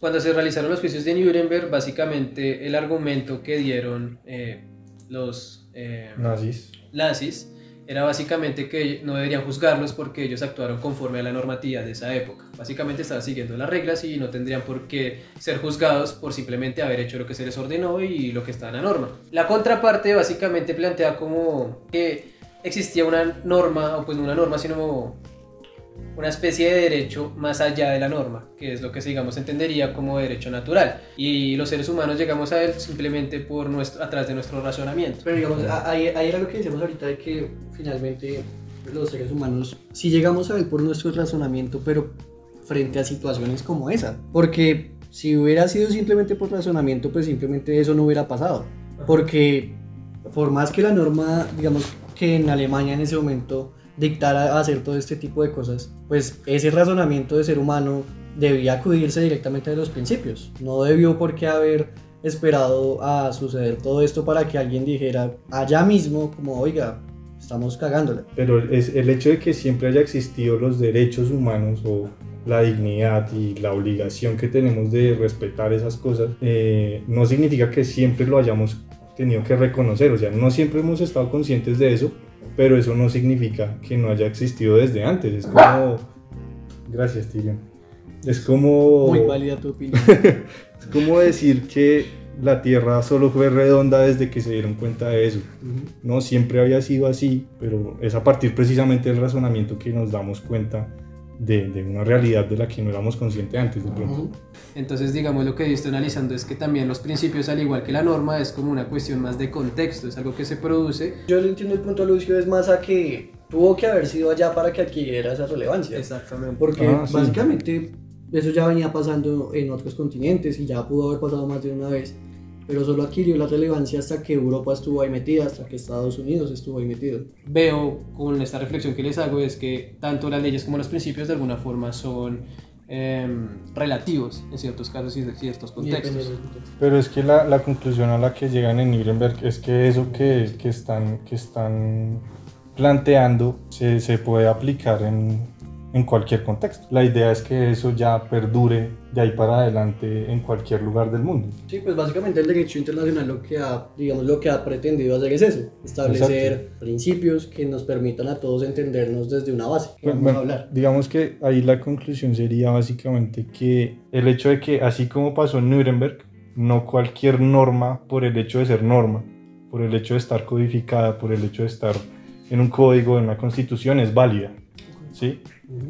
Cuando se realizaron los juicios de Nuremberg, básicamente el argumento que dieron los nazis era básicamente que no deberían juzgarlos porque ellos actuaron conforme a la normatividad de esa época. Básicamente estaban siguiendo las reglas y no tendrían por qué ser juzgados por simplemente haber hecho lo que se les ordenó y lo que está en la norma. La contraparte básicamente plantea como que existía una norma, o pues no una norma, sino una especie de derecho más allá de la norma, que es lo que digamos entendería como derecho natural, y los seres humanos llegamos a él simplemente a través de nuestro razonamiento. Pero digamos, ahí era lo que decíamos ahorita, de que finalmente los seres humanos sí llegamos a él por nuestro razonamiento, pero frente a situaciones como esa, porque si hubiera sido simplemente por razonamiento, pues simplemente eso no hubiera pasado, porque por más que la norma, digamos que en Alemania en ese momento dictara a hacer todo este tipo de cosas, pues ese razonamiento de ser humano debía acudirse directamente de los principios. No debió por qué haber esperado a suceder todo esto para que alguien dijera allá mismo como, oiga, estamos cagándola. Pero es el hecho de que siempre haya existido los derechos humanos o la dignidad y la obligación que tenemos de respetar esas cosas, no significa que siempre lo hayamos tenido que reconocer. O sea, no siempre hemos estado conscientes de eso, pero eso no significa que no haya existido desde antes. Es como... Gracias, Tyrion. Es como... Muy válida tu opinión. Es como decir que la Tierra solo fue redonda desde que se dieron cuenta de eso. No siempre había sido así, pero es a partir precisamente del razonamiento que nos damos cuenta de una realidad de la que no éramos conscientes antes de pronto. Entonces, digamos, lo que yo estoy analizando es que también los principios, al igual que la norma, es como una cuestión más de contexto, es algo que se produce. Yo le entiendo el punto a Lucio, es más a que tuvo que haber sido allá para que adquiriera esa relevancia. Exactamente. Porque Sí. básicamente eso ya venía pasando en otros continentes y ya pudo haber pasado más de una vez, pero solo adquirió la relevancia hasta que Europa estuvo ahí metida, hasta que Estados Unidos estuvo ahí metido. Veo con esta reflexión que les hago es que tanto las leyes como los principios de alguna forma son relativos en ciertos casos y en ciertos contextos. Pero es que la conclusión a la que llegan en Nuremberg es que eso que están planteando se puede aplicar en cualquier contexto. La idea es que eso ya perdure de ahí para adelante en cualquier lugar del mundo. Sí, pues básicamente el derecho internacional lo que ha pretendido hacer es eso, establecer principios que nos permitan a todos entendernos desde una base. Vamos a hablar. Digamos que ahí la conclusión sería básicamente que el hecho de que así como pasó en Nuremberg, no cualquier norma por el hecho de ser norma, por el hecho de estar codificada, por el hecho de estar en un código, en una constitución, es válida, ¿sí?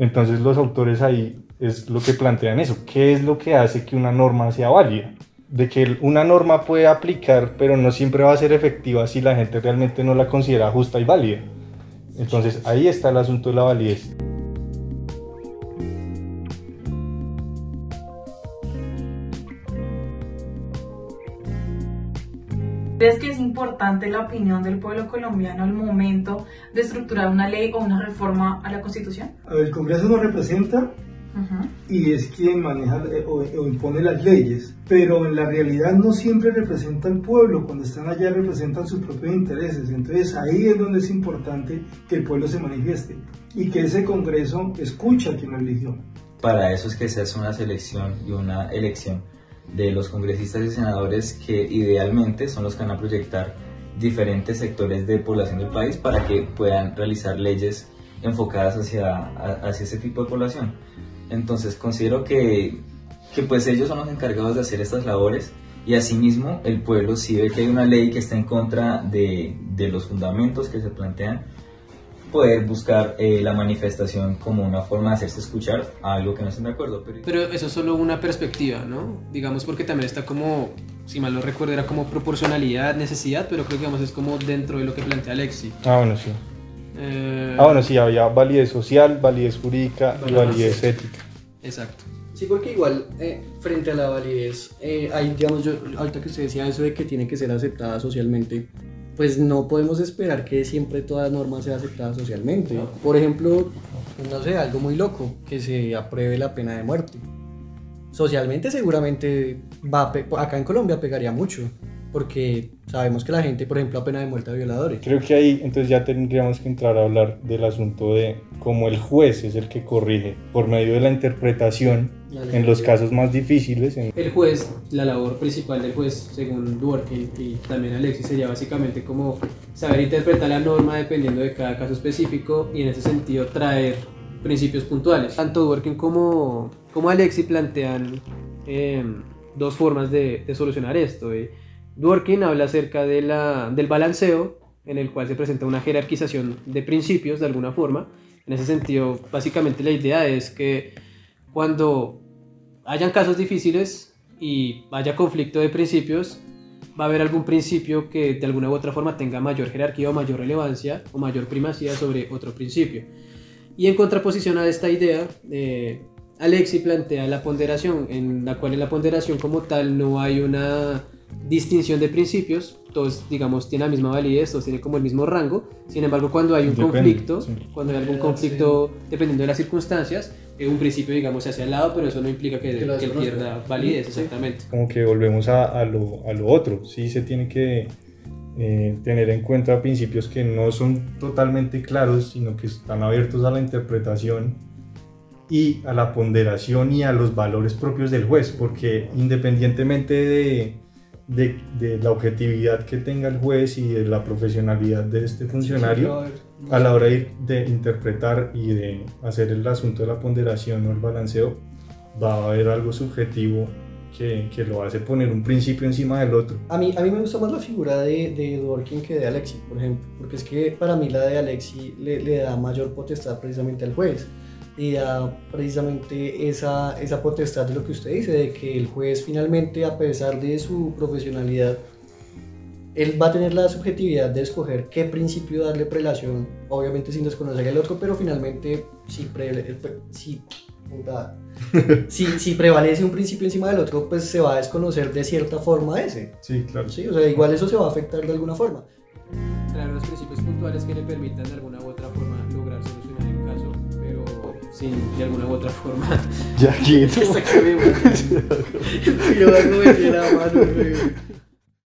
Entonces los autores ahí es lo que plantean eso. ¿Qué es lo que hace que una norma sea válida? De que una norma puede aplicar, pero no siempre va a ser efectiva si la gente realmente no la considera justa y válida. Entonces ahí está el asunto de la validez. ¿Crees que es importante la opinión del pueblo colombiano al momento de estructurar una ley o una reforma a la Constitución? El Congreso nos representa y es quien maneja o impone las leyes, pero en la realidad no siempre representa al pueblo. Cuando están allá representan sus propios intereses. Entonces ahí es donde es importante que el pueblo se manifieste y que ese Congreso escuche a quien lo eligió. Para eso es que se hace una selección y una elección de los congresistas y senadores que idealmente son los que van a proyectar diferentes sectores de población del país para que puedan realizar leyes enfocadas hacia ese tipo de población. Entonces considero que pues ellos son los encargados de hacer estas labores y asimismo el pueblo, si ve que hay una ley que está en contra de los fundamentos que se plantean, poder buscar la manifestación como una forma de hacerse escuchar a algo que no estén de acuerdo. Pero eso es solo una perspectiva, ¿no? Digamos, porque también está como, si mal no recuerdo, era como proporcionalidad, necesidad, pero creo que digamos, es como dentro de lo que plantea Alexi. Bueno, sí. Bueno, sí, había validez social, validez jurídica y validez ética. Exacto. Sí, porque igual frente a la validez, hay, digamos, ahorita que usted decía eso de que tiene que ser aceptada socialmente, pues no podemos esperar que siempre toda norma sea aceptada socialmente. Por ejemplo, no sé, algo muy loco, que se apruebe la pena de muerte. Socialmente seguramente acá en Colombia pegaría mucho, porque sabemos que la gente, por ejemplo, apena de muerte a violadores. Creo que ahí entonces ya tendríamos que entrar a hablar del asunto de cómo el juez es el que corrige por medio de la interpretación en los casos más difíciles. El juez, la labor principal del juez, según Dworkin y también Alexis, sería básicamente como saber interpretar la norma dependiendo de cada caso específico y en ese sentido traer principios puntuales. Tanto Dworkin como Alexis plantean dos formas de solucionar esto. Dworkin habla acerca del balanceo, en el cual se presenta una jerarquización de principios de alguna forma. En ese sentido, básicamente la idea es que cuando hayan casos difíciles y haya conflicto de principios, va a haber algún principio que de alguna u otra forma tenga mayor jerarquía o mayor relevancia o mayor primacía sobre otro principio. Y en contraposición a esta idea, Alexis plantea la ponderación, en la cual en la ponderación como tal no hay una distinción de principios, todos digamos tienen la misma validez, todos tienen como el mismo rango. Sin embargo, cuando hay un conflicto, cuando hay algún conflicto, dependiendo de las circunstancias, un principio digamos se hace al lado, pero eso no implica que pierda validez, exactamente. Como que volvemos a lo otro, sí se tiene que tener en cuenta principios que no son totalmente claros, sino que están abiertos a la interpretación y a la ponderación y a los valores propios del juez, porque independientemente de la objetividad que tenga el juez y de la profesionalidad de este funcionario, a la hora de interpretar y de hacer el asunto de la ponderación o el balanceo, va a haber algo subjetivo que lo hace poner un principio encima del otro. A mí me gusta más la figura de Dworkin que de Alexis, por ejemplo, porque es que para mí la de Alexis le da mayor potestad precisamente al juez. Y da precisamente esa potestad de lo que usted dice, de que el juez finalmente, a pesar de su profesionalidad, él va a tener la subjetividad de escoger qué principio darle prelación, obviamente sin desconocer el otro, pero finalmente si prevalece un principio encima del otro, pues se va a desconocer de cierta forma ese. Sí, claro. Sí, o sea, igual eso se va a afectar de alguna forma. Traer los principios puntuales que le permitan de alguna u otra forma lograr solucionar el caso, pero sin de alguna u otra forma. Ya quieto. Yo hago de la mano,